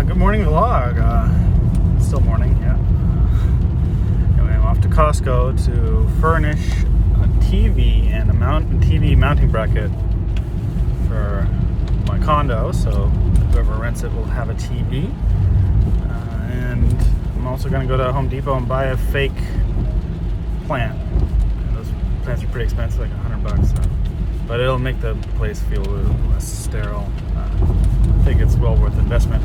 Good morning vlog. Still morning, yeah. Anyway, I'm off to Costco to furnish a TV and a TV mounting bracket for my condo, so whoever rents it will have a TV. And I'm also going to go to Home Depot and buy a fake plant. And those plants are pretty expensive, like $100. So. But it'll make the place feel a little less sterile. I think it's well worth the investment.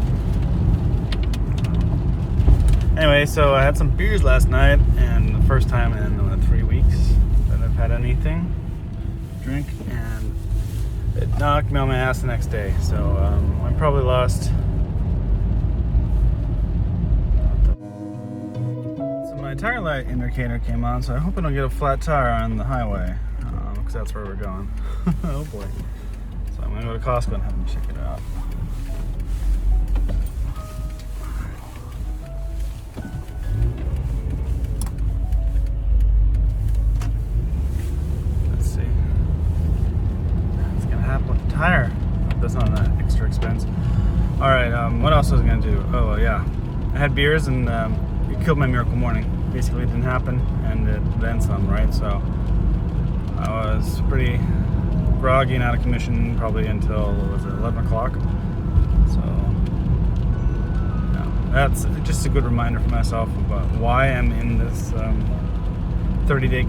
Anyway, so I had some beers last night, and the first time in 3 weeks that I've had anything drink, and it knocked me on my ass the next day. So I probably lost. So my tire light indicator came on, so I hope I don't get a flat tire on the highway, because that's where we're going. Oh boy. So I'm gonna go to Costco and have them check it out. Tire. That's not an extra expense. All right. What else was I gonna do? Oh yeah, I had beers and it killed my miracle morning. Basically, it didn't happen, and then some. Right. So I was pretty groggy and out of commission probably until 11 o'clock. So yeah, that's just a good reminder for myself about why I'm in this 30-day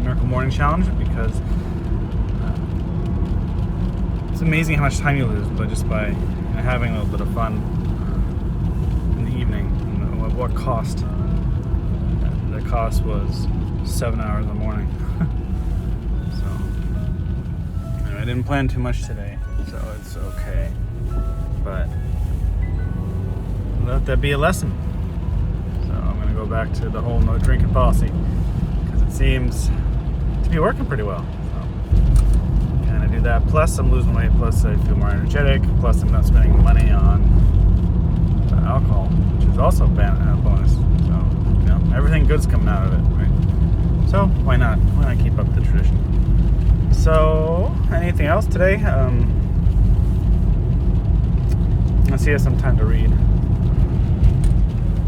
miracle morning challenge, because it's amazing how much time you lose, but just by having a little bit of fun in the evening. And what cost? The cost was 7 hours in the morning. So anyway, I didn't plan too much today, so it's okay. But let that be a lesson. So I'm gonna go back to the whole no drinking policy, because it seems to be working pretty well. Do that, plus I'm losing weight, plus I feel more energetic, plus I'm not spending money on alcohol, which is also a bonus. So everything good's coming out of it, right? So why not keep up the tradition? So anything else today? I'll see you some time to read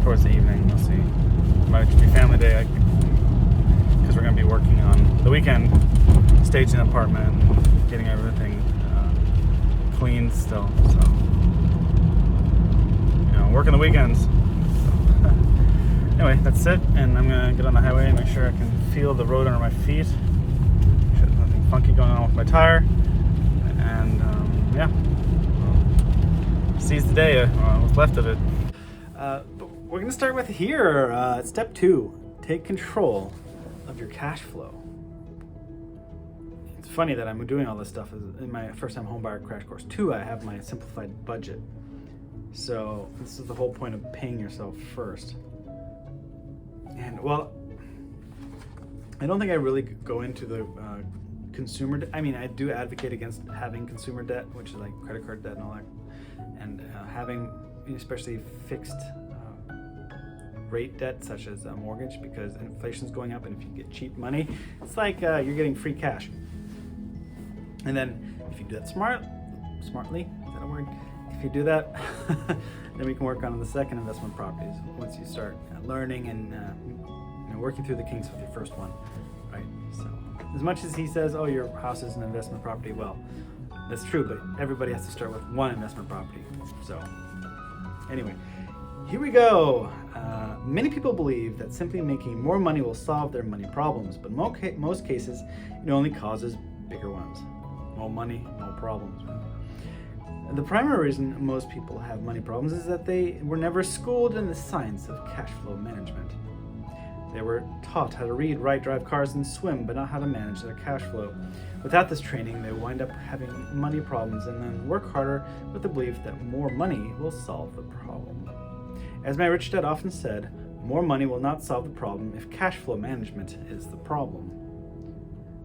towards the evening. We'll see. It might just be family day, because we're going to be working on the weekend, staging an apartment, getting everything clean still. So, working the weekends. So, anyway, that's it. And I'm gonna get on the highway and make sure I can feel the road under my feet. Make sure there's nothing funky going on with my tire. And seize the day, what's left of it. But we're gonna start with here. Step 2: take control of your cash flow. It's funny that I'm doing all this stuff in my first-time homebuyer crash course 2. I have my simplified budget. So this is the whole point of paying yourself first. And well, I don't think I really go into the consumer debt. I mean, I do advocate against having consumer debt, which is like credit card debt and all that, and having especially fixed rate debt such as a mortgage, because inflation's going up, and if you get cheap money, it's like you're getting free cash. And then if you do that smartly, is that a word? If you do that, then we can work on the second investment properties once you start learning and working through the kinks with your first one, right? So as much as he says, oh, your house is an investment property, well, that's true, but everybody has to start with one investment property. So anyway, here we go. Many people believe that simply making more money will solve their money problems, but in most cases, it only causes bigger ones. More money, more problems. Right? The primary reason most people have money problems is that they were never schooled in the science of cash flow management. They were taught how to read, write, drive cars, and swim, but not how to manage their cash flow. Without this training, they wind up having money problems and then work harder with the belief that more money will solve the problem. As my rich dad often said, more money will not solve the problem if cash flow management is the problem.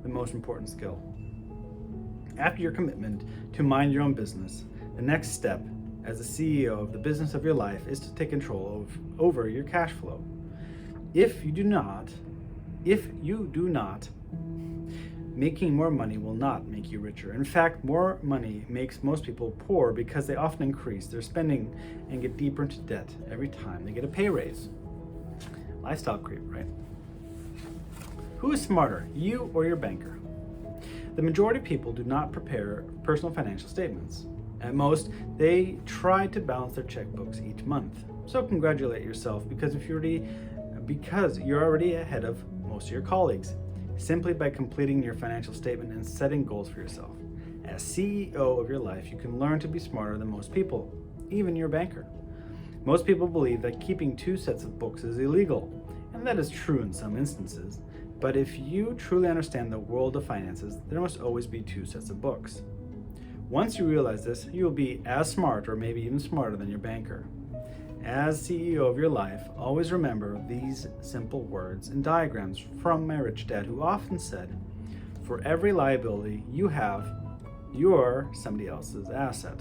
The most important skill. After your commitment to mind your own business, the next step as the CEO of the business of your life is to take control over your cash flow. If you do not Making more money will not make you richer. In fact, more money makes most people poor because they often increase their spending and get deeper into debt every time they get a pay raise. Lifestyle creep, right? Who is smarter, you or your banker? The majority of people do not prepare personal financial statements. At most, they try to balance their checkbooks each month. So congratulate yourself because you're already ahead of most of your colleagues, simply by completing your financial statement and setting goals for yourself. As CEO of your life, you can learn to be smarter than most people, even your banker. Most people believe that keeping 2 sets of books is illegal, and that is true in some instances. But if you truly understand the world of finances, there must always be 2 sets of books. Once you realize this, you will be as smart or maybe even smarter than your banker. As CEO of your life, always remember these simple words and diagrams from my rich dad, who often said, for every liability you have, you're somebody else's asset.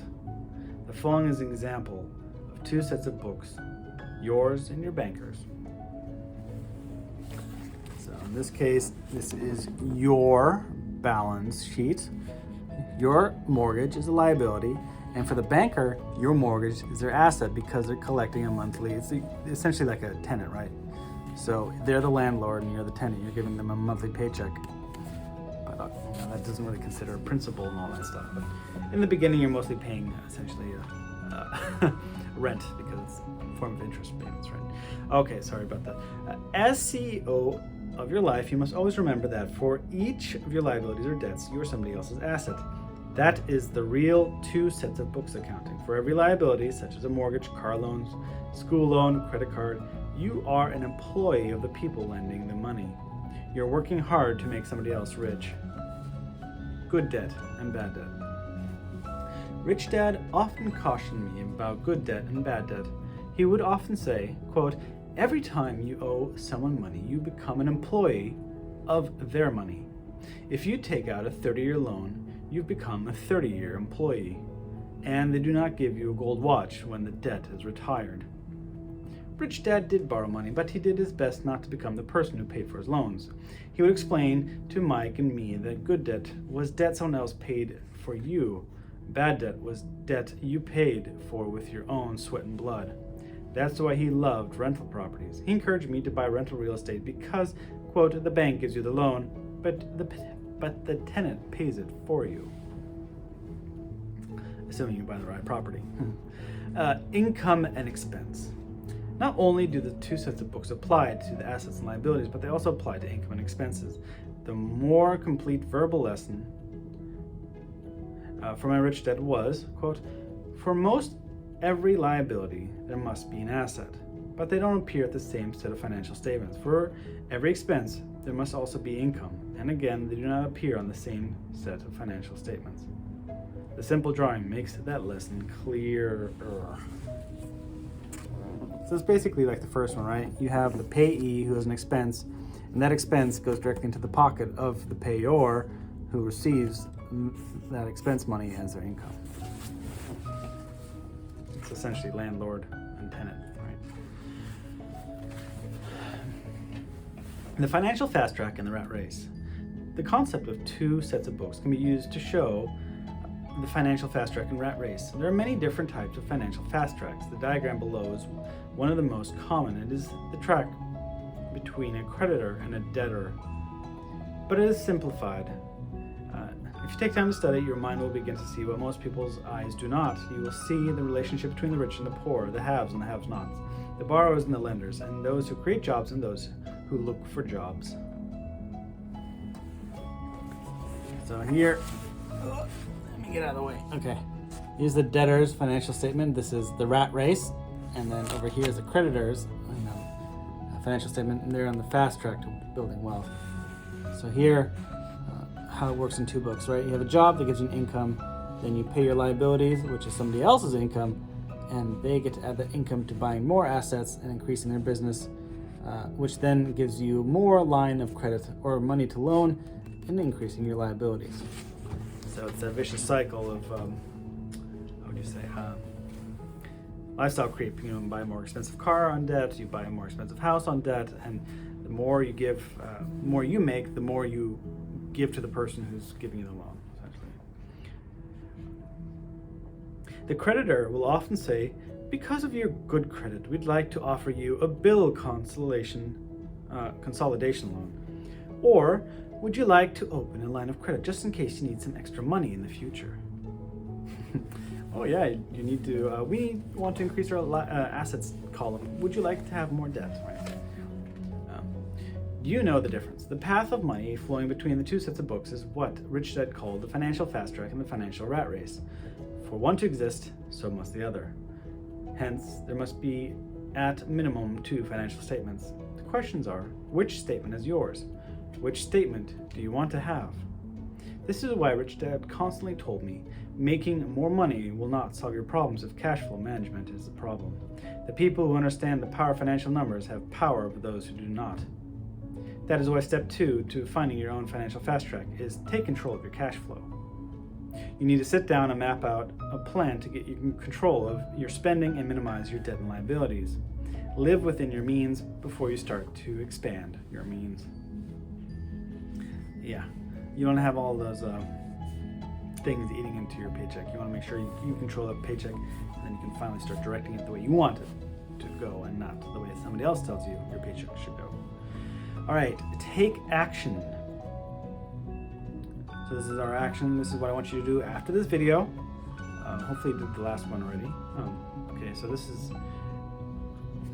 The following is an example of 2 sets of books, yours and your banker's. So in this case, this is your balance sheet. Your mortgage is a liability. And for the banker, your mortgage is their asset because they're collecting a monthly, it's essentially like a tenant, right? So they're the landlord and you're the tenant, you're giving them a monthly paycheck. But that doesn't really consider a principal and all that stuff. But in the beginning, you're mostly paying essentially rent because it's a form of interest payments, right? Okay, sorry about that. As CEO of your life, you must always remember that for each of your liabilities or debts, you are somebody else's asset. That is the real 2 sets of books accounting. For every liability, such as a mortgage, car loans, school loan, credit card, you are an employee of the people lending the money. You're working hard to make somebody else rich. Good debt and bad debt. Rich Dad often cautioned me about good debt and bad debt. He would often say, quote, every time you owe someone money, you become an employee of their money. If you take out a 30-year loan, you've become a 30-year employee, and they do not give you a gold watch when the debt is retired. Rich Dad did borrow money, but he did his best not to become the person who paid for his loans. He would explain to Mike and me that good debt was debt someone else paid for you. Bad debt was debt you paid for with your own sweat and blood. That's why he loved rental properties. He encouraged me to buy rental real estate because, quote, the bank gives you the loan, but the tenant pays it for you, assuming you buy the right property. Income and expense. Not only do the 2 sets of books apply to the assets and liabilities, but they also apply to income and expenses. The more complete verbal lesson from my rich dad was, quote, for most every liability, there must be an asset, but they don't appear at the same set of financial statements. For every expense, there must also be income, and again, they do not appear on the same set of financial statements. The simple drawing makes that lesson clearer. So it's basically like the first one, right? You have the payee who has an expense, and that expense goes directly into the pocket of the payor who receives that expense money as their income. It's essentially landlord and tenant, right? In the financial fast track and the rat race, the concept of 2 sets of books can be used to show the financial fast track and rat race. There are many different types of financial fast tracks. The diagram below is one of the most common. It is the track between a creditor and a debtor, but it is simplified. If you take time to study, your mind will begin to see what most people's eyes do not. You will see the relationship between the rich and the poor, the haves and the have-nots, the borrowers and the lenders, and those who create jobs and those who look for jobs. So here, let me get out of the way. Okay, here's the debtor's financial statement. This is the rat race, and then over here is the creditor's financial statement, and they're on the fast track to building wealth. So here, how it works in 2 books, right? You have a job that gives you an income, then you pay your liabilities, which is somebody else's income, and they get to add that income to buying more assets and increasing their business, which then gives you more line of credit or money to loan and increasing your liabilities. So it's a vicious cycle of, lifestyle creep. You buy a more expensive car on debt, you buy a more expensive house on debt, and the more you give, the more you make, the more you give to the person who's giving you the loan, essentially. The creditor will often say, because of your good credit, we'd like to offer you a bill consolidation loan. Or, would you like to open a line of credit just in case you need some extra money in the future? Oh yeah, you need to, we want to increase our assets column. Would you like to have more debt? Right. Do you know the difference? The path of money flowing between the two sets of books is what Rich Dad called the financial fast track and the financial rat race. For one to exist, so must the other. Hence, there must be at minimum 2 financial statements. The questions are, which statement is yours? Which statement do you want to have? This is why Rich Dad constantly told me, making more money will not solve your problems if cash flow management is the problem. The people who understand the power of financial numbers have power over those who do not. That is why step 2 to finding your own financial fast track is take control of your cash flow. You need to sit down and map out a plan to get you in control of your spending and minimize your debt and liabilities. Live within your means before you start to expand your means. Yeah, you don't have all those things eating into your paycheck. You want to make sure you control that paycheck, and then you can finally start directing it the way you want it to go and not the way somebody else tells you your paycheck should go. All right, take action. So this is our action. This is what I want you to do after this video. Hopefully you did the last one already. Okay, so this is,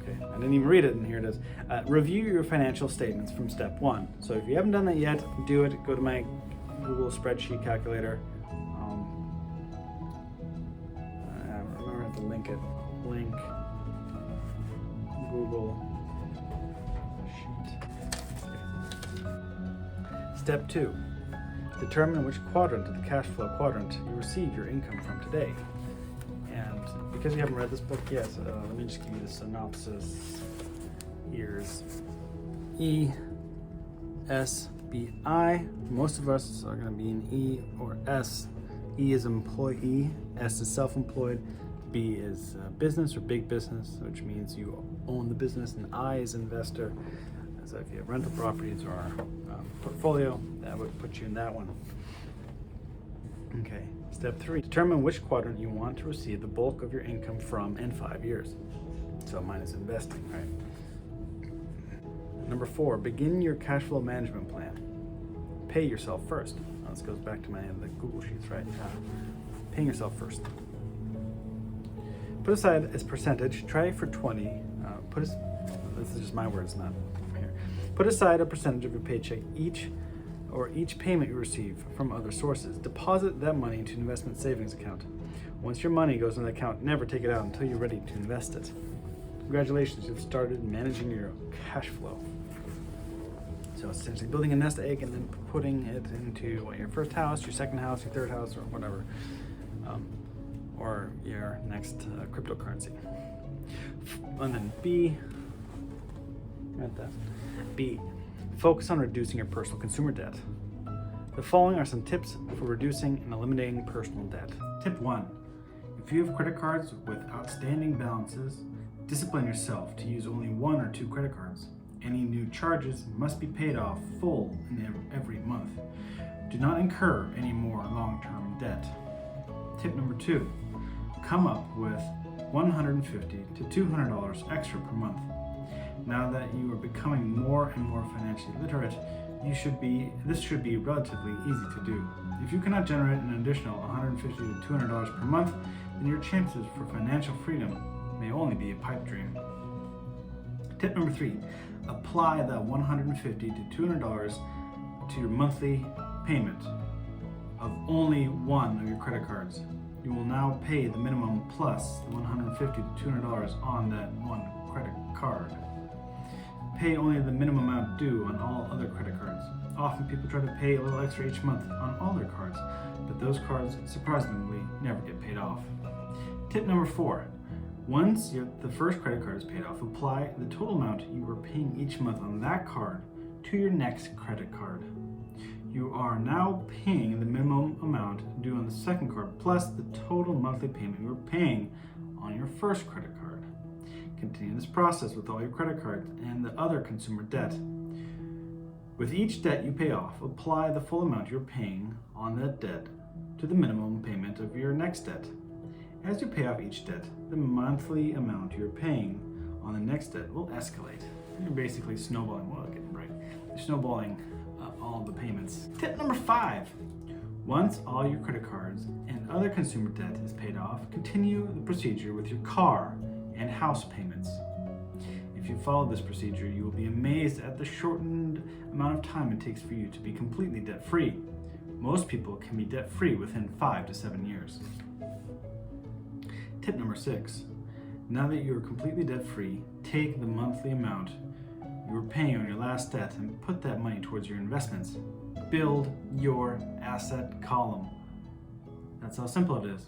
okay, I didn't even read it, and here it is. Review your financial statements from step 1. So if you haven't done that yet, do it. Go to my Google spreadsheet calculator. Remember, I have to link it. Link Google Sheet. Okay. Step 2. Determine which quadrant of the cash flow quadrant you receive your income from today. And because you haven't read this book yet, let me just give you the synopsis. Here's E, S, B, I. Most of us are going to be in E or S. E is employee, S is self-employed, B is business or big business, which means you own the business, and I is investor. So if you have rental properties or portfolio, that would put you in that one. Okay, step 3, determine which quadrant you want to receive the bulk of your income from in 5 years. So mine is investing, right? Number 4, begin your cash flow management plan. Pay yourself first. Now, this goes back to the Google Sheets, right? Paying yourself first. Put aside as percentage, try for 20. This is just my words, not here. Put aside a percentage of your paycheck each payment you receive from other sources. Deposit that money into an investment savings account. Once your money goes in the account, never take it out until you're ready to invest it. Congratulations, you've started managing your cash flow. So it's essentially building a nest egg and then putting it into your first house, your second house, your third house, or whatever, or your next cryptocurrency. And then B, focus on reducing your personal consumer debt. The following are some tips for reducing and eliminating personal debt. Tip 1, if you have credit cards with outstanding balances, discipline yourself to use only 1 or 2 credit cards. Any new charges must be paid off full in every month. Do not incur any more long-term debt. Tip number 2, come up with $150 to $200 extra per month. Now that you are becoming more and more financially literate, this should be relatively easy to do. If you cannot generate an additional $150 to $200 per month, then your chances for financial freedom may only be a pipe dream. Tip number 3, apply the $150 to $200 to your monthly payment of only one of your credit cards. You will now pay the minimum plus the $150 to $200 on that one credit card. Pay only the minimum amount due on all other credit cards. Often people try to pay a little extra each month on all their cards, but those cards surprisingly never get paid off. Tip number 4, once the first credit card is paid off, apply the total amount you are paying each month on that card to your next credit card. You are now paying the minimum amount due on the second card plus the total monthly payment you were paying on your first credit card. Continue this process with all your credit cards and the other consumer debt. With each debt you pay off, apply the full amount you're paying on that debt to the minimum payment of your next debt. As you pay off each debt, the monthly amount you're paying on the next debt will escalate. You're basically snowballing, You're snowballing all the payments. Tip number 5. Once all your credit cards and other consumer debt is paid off, continue the procedure with your car and house payments. If you follow this procedure, you will be amazed at the shortened amount of time it takes for you to be completely debt-free. Most people can be debt-free within 5 to 7 years. Tip number 6. Now that you are completely debt-free, take the monthly amount you were paying on your last debt and put that money towards your investments. Build your asset column. That's how simple it is.